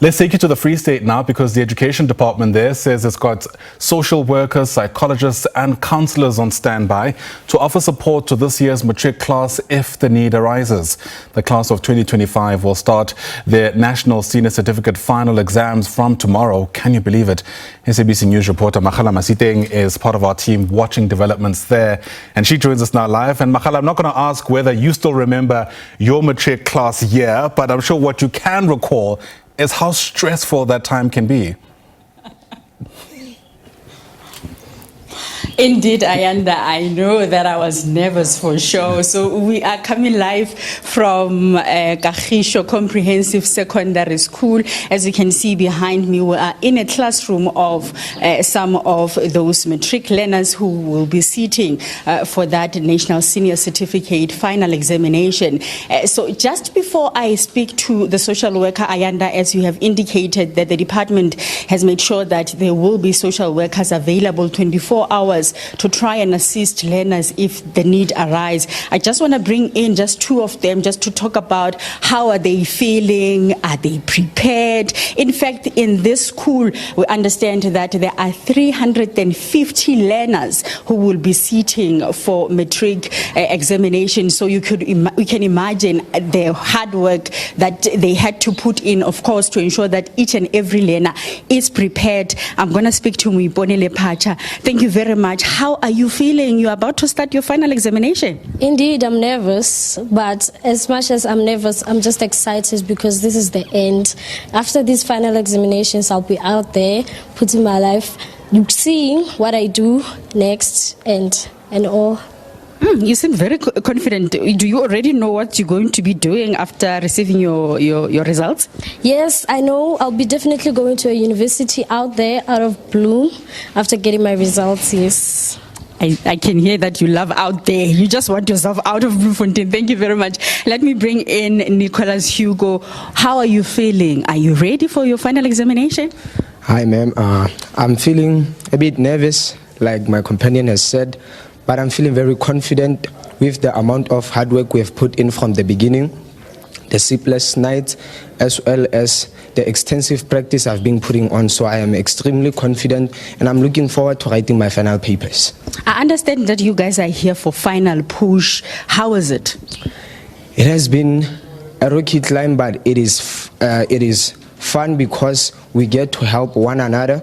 Let's take you to the Free State now, because the education department there says it's got social workers, psychologists and counsellors on standby to offer support to this year's matric class if the need arises. The class of 2025 will start their National Senior Certificate final exams from tomorrow. Can you believe it? SABC News reporter Makgala Masiteng is part of our team watching developments there, and she joins us now live. And Makgala, I'm not going to ask whether you still remember your matric class year, but I'm sure what you can recall is how stressful that time can be. Indeed, Ayanda, I know that I was nervous for sure. So we are coming live from Kagisho Comprehensive Secondary School. As you can see behind me, we are in a classroom of some of those matric learners who will be sitting for that National Senior Certificate final examination. So just before I speak to the social worker, Ayanda, as you have indicated, that the department has made sure that there will be social workers available 24 hours to try and assist learners if the need arises. I just want to bring in just two of them just to talk about how are they feeling, are they prepared. In fact, in this school, we understand that there are 350 learners who will be sitting for matric examination. So we can imagine the hard work that they had to put in, of course, to ensure that each and every learner is prepared. I'm going to speak to Muibone Lepacha. Thank you very much. How are you feeling? You're about to start your final examination. Indeed, I'm nervous, but as much as I'm nervous, I'm just excited because this is the end. After these final examinations, I'll be out there putting my life, seeing what I do next and all. You seem very confident. Do you already know what you're going to be doing after receiving your results? Yes, I know. I'll be definitely going to a university out there, out of Bloom, after getting my results, yes. I can hear that you love out there. You just want yourself out of Bloemfontein. Thank you very much. Let me bring in Nicholas Hugo. How are you feeling? Are you ready for your final examination? Hi, ma'am. I'm feeling a bit nervous, like my companion has said. But I'm feeling very confident with the amount of hard work we have put in from the beginning, the sleepless nights, as well as the extensive practice I've been putting on. So I am extremely confident, and I'm looking forward to writing my final papers. I understand that you guys are here for final push. How is it? It has been a rocky climb, but it is fun because we get to help one another.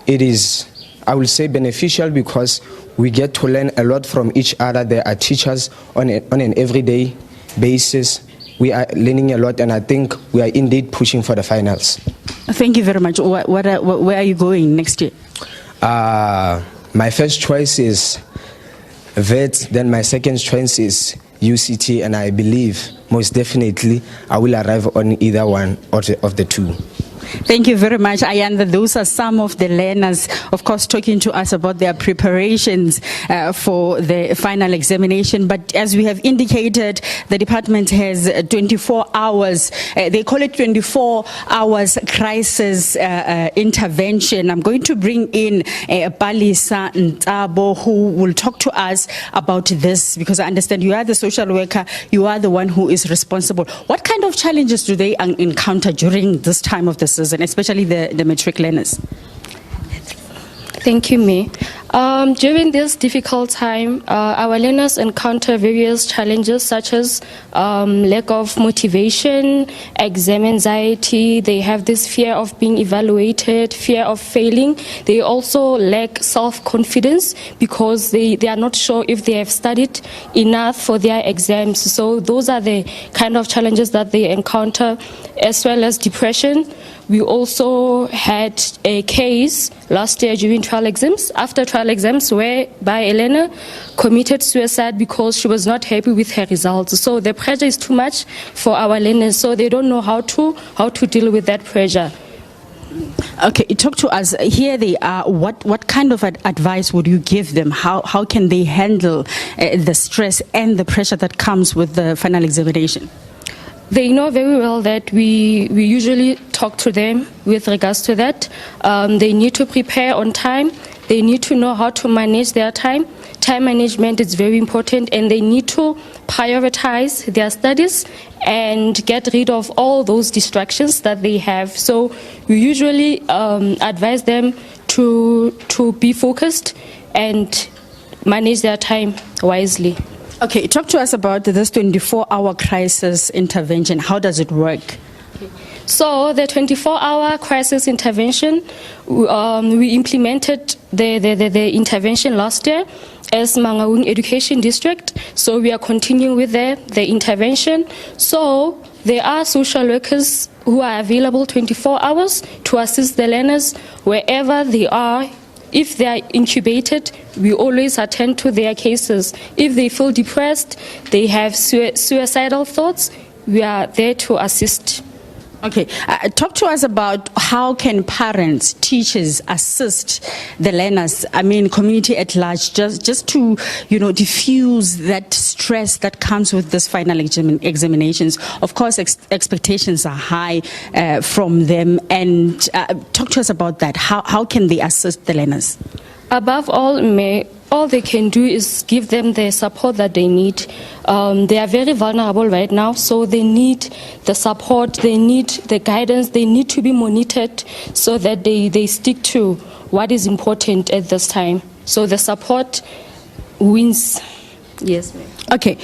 It is, I will say, beneficial because we get to learn a lot from each other. There are teachers on an everyday basis. We are learning a lot, and I think we are indeed pushing for the finals. Thank you very much. Where are you going next year? My first choice is VET, then my second choice is UCT, and I believe most definitely I will arrive on either one of the two. Thank you very much, Ayanda. Those are some of the learners, of course, talking to us about their preparations for the final examination. But as we have indicated, the department has 24 hours. They call it 24 hours crisis intervention. I'm going to bring in Palisa Ntabo, who will talk to us about this, because I understand you are the social worker. You are the one who is responsible. What kind of challenges do they encounter during this time of the season, especially the matric learners? Thank you, May. During this difficult time, our learners encounter various challenges such as lack of motivation, exam anxiety. They have this fear of being evaluated, fear of failing. They also lack self-confidence because they are not sure if they have studied enough for their exams. So those are the kind of challenges that they encounter, as well as depression. We also had a case last year during trial exams, after trial exams, whereby a learner committed suicide because she was not happy with her results. So the pressure is too much for our learners, so they don't know how to deal with that pressure. Okay, talk to us. Here they are. What kind of advice would you give them? How can they handle the stress and the pressure that comes with the final examination? They know very well that we usually talk to them with regards to that. They need to prepare on time. They need to know how to manage their time. Time management is very important, and they need to prioritize their studies and get rid of all those distractions that they have. So we usually advise them to be focused and manage their time wisely. Okay, talk to us about this 24-hour crisis intervention. How does it work? So the 24-hour crisis intervention, we implemented the intervention last year as Mangaung Education District. So we are continuing with the intervention. So there are social workers who are available 24 hours to assist the learners wherever they are. If they are incubated, we always attend to their cases. If they feel depressed, they have suicidal thoughts, we are there to assist. Okay, talk to us about how can parents, teachers assist the learners, I mean community at large, just to, diffuse that stress that comes with this final examinations. Of course, expectations are high from them, and talk to us about that. How can they assist the learners? Above all they can do is give them the support that they need. They are very vulnerable right now, so they need the support, they need the guidance, they need to be monitored so that they stick to what is important at this time. So the support wins. Yes, ma'am. Okay.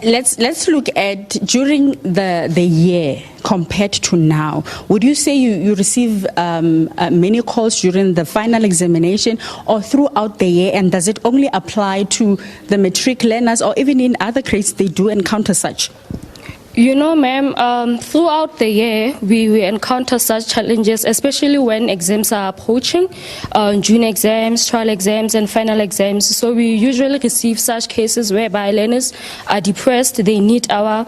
Let's look at during the year compared to now. Would you say you receive many calls during the final examination or throughout the year, and does it only apply to the matric learners, or even in other grades they do encounter such? Ma'am, throughout the year, we encounter such challenges, especially when exams are approaching, June exams, trial exams, and final exams. So we usually receive such cases whereby learners are depressed, they need our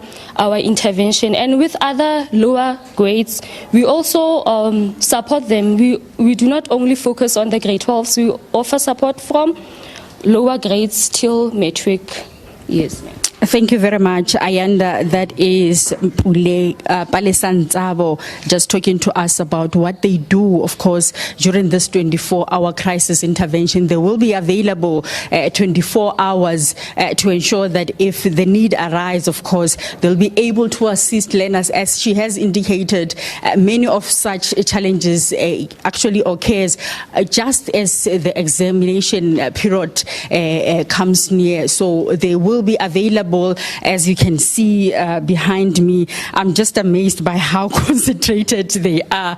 intervention. And with other lower grades, we also support them. We do not only focus on the grade 12s, we offer support from lower grades till matric. Yes, ma'am. Thank you very much, Ayanda. That is Pule Palesantzabo just talking to us about what they do, of course, during this 24-hour crisis intervention. They will be available 24 hours to ensure that if the need arises, of course, they'll be able to assist learners. As she has indicated, many of such challenges actually occurs just as the examination period comes near. So they will be available. As you can see behind me, I'm just amazed by how concentrated they are.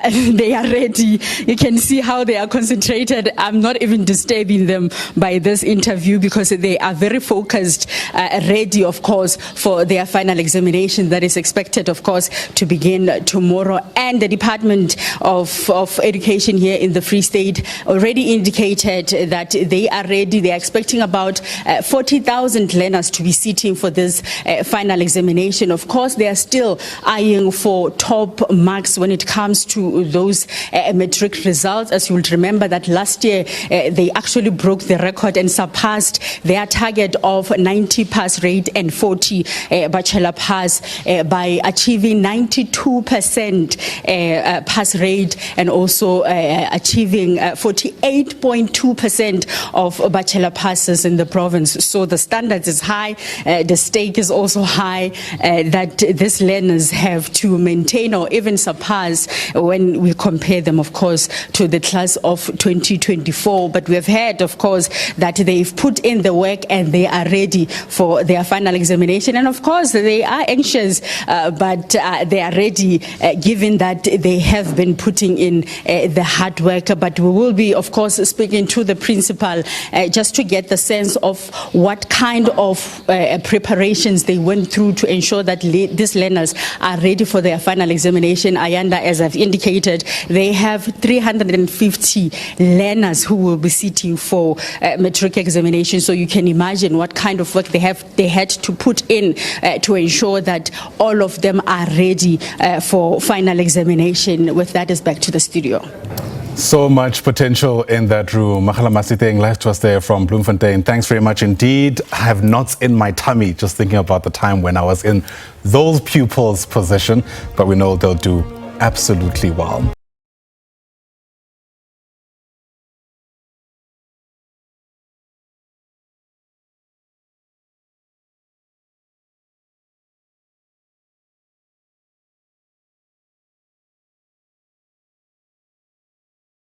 They are ready. You can see how they are concentrated. I'm not even disturbing them by this interview because they are very focused, ready, of course, for their final examination that is expected, of course, to begin tomorrow. And the Department of Education here in the Free State already indicated that they are ready. They are expecting about 40,000 learners to be sitting for this final examination. Of course, they are still eyeing for top marks when it comes to those matric results. As you will remember that last year they actually broke the record and surpassed their target of 90 pass rate and 40 bachelor pass by achieving 92% pass rate and also achieving 48.2% of bachelor passes in the province. So the standards is high. The stake is also high that these learners have to maintain or even surpass when we compare them, of course, to the class of 2024. But we have heard, of course, that they've put in the work and they are ready for their final examination. And of course, they are anxious, but they are ready, given that they have been putting in the hard work. But we will be, of course, speaking to the principal just to get the sense of what kind of preparations they went through to ensure that these learners are ready for their final examination. Ayanda, as I've indicated, they have 350 learners who will be sitting for matric examination. So you can imagine what kind of work they had to put in to ensure that all of them are ready for final examination. With that, is back to the studio. So much potential in that room. Makgala Masiteng live to us there from Bloemfontein. Thanks very much indeed. I have knots in my tummy just thinking about the time when I was in those pupils' position, but we know they'll do absolutely well.